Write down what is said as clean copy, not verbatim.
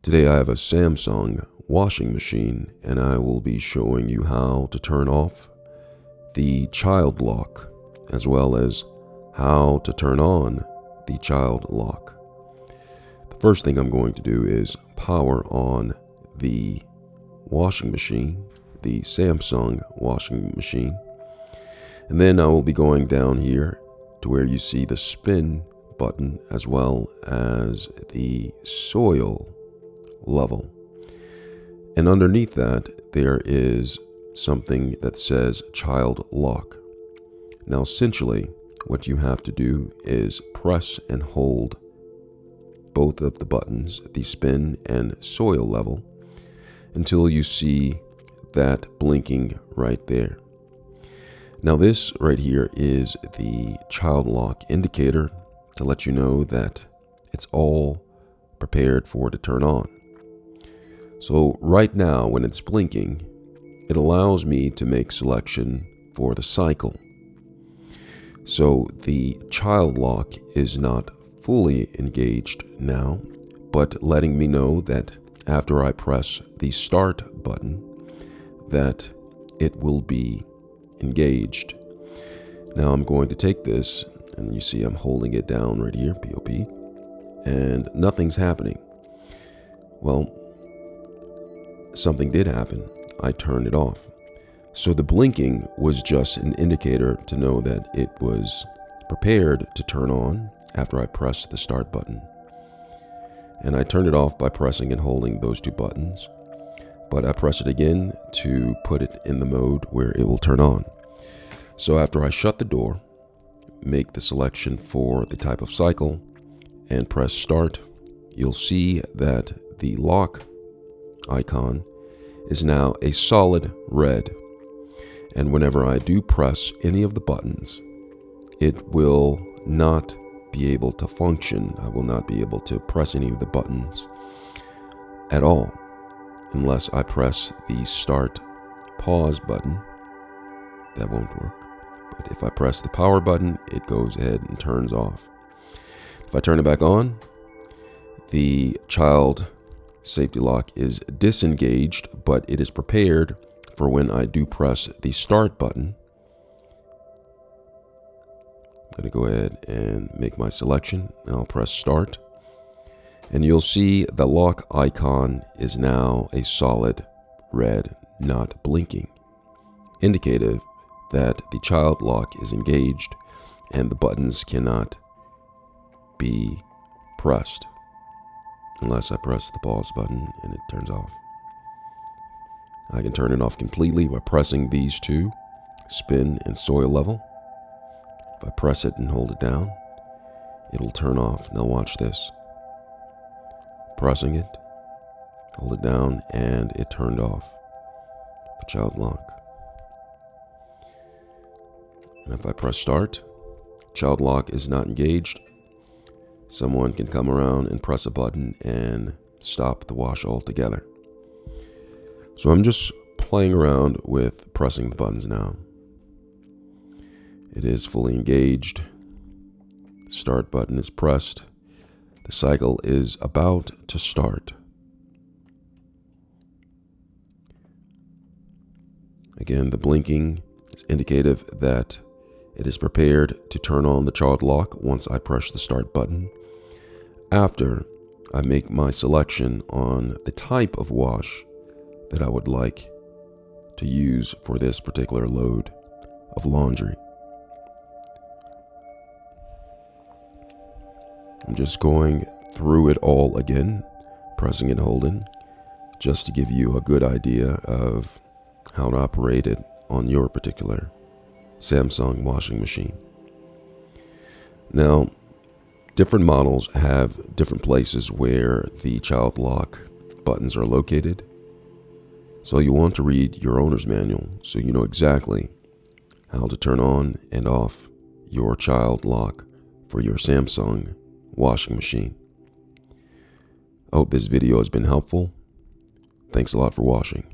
Today I have a Samsung washing machine and I will be showing you how to turn off the child lock as well as how to turn on the child lock. The first thing I'm going to do is power on the washing machine, the Samsung washing machine, and then I will be going down here to where you see the spin button as well as the soil level, and underneath that there is something that says child lock. Now essentially what you have to do is press and hold both of the buttons, the spin and soil level, until you see that blinking right there. Now this right here is the child lock indicator to let you know that it's all prepared for to turn on. So right now when it's blinking, it allows me to make selection for the cycle. So the child lock is not fully engaged now, but letting me know that after I press the start button that it will be engaged. Now I'm going to take this, and you see I'm holding it down right here, POP, and nothing's happening. Well, something did happen. I turned it off. So the blinking was just an indicator to know that it was prepared to turn on after I pressed the start button. And I turned it off by pressing and holding those two buttons, but I press it again to put it in the mode where it will turn on. So after I shut the door, make the selection for the type of cycle, and press start, you'll see that the lock icon is now a solid red, and whenever I do press any of the buttons, it will not be able to function. I will not be able to press any of the buttons at all unless I press the start pause button. That won't work. But if I press the power button, it goes ahead and turns off. If I turn it back on, the child safety lock is disengaged, but it is prepared for when I do press the start button. I'm going to go ahead and make my selection, and I'll press start. And you'll see the lock icon is now a solid red, not blinking, indicative that the child lock is engaged and the buttons cannot be pressed unless I press the pause button and it turns off. I can turn it off completely by pressing these two, spin and soil level. If I press it and hold it down, it'll turn off. Now watch this. Pressing it, hold it down, and it turned off the child lock. And if I press start, child lock is not engaged. Someone can come around and press a button and stop the wash altogether. So I'm just playing around with pressing the buttons now. It is fully engaged. The start button is pressed. The cycle is about to start. Again, the blinking is indicative that it is prepared to turn on the child lock once I press the start button. After I make my selection on the type of wash that I would like to use for this particular load of laundry. I'm just going through it all again, pressing and holding, just to give you a good idea of how to operate it on your particular Samsung washing machine. Now, different models have different places where the child lock buttons are located. So you want to read your owner's manual so you know exactly how to turn on and off your child lock for your Samsung washing machine. I hope this video has been helpful. Thanks a lot for watching.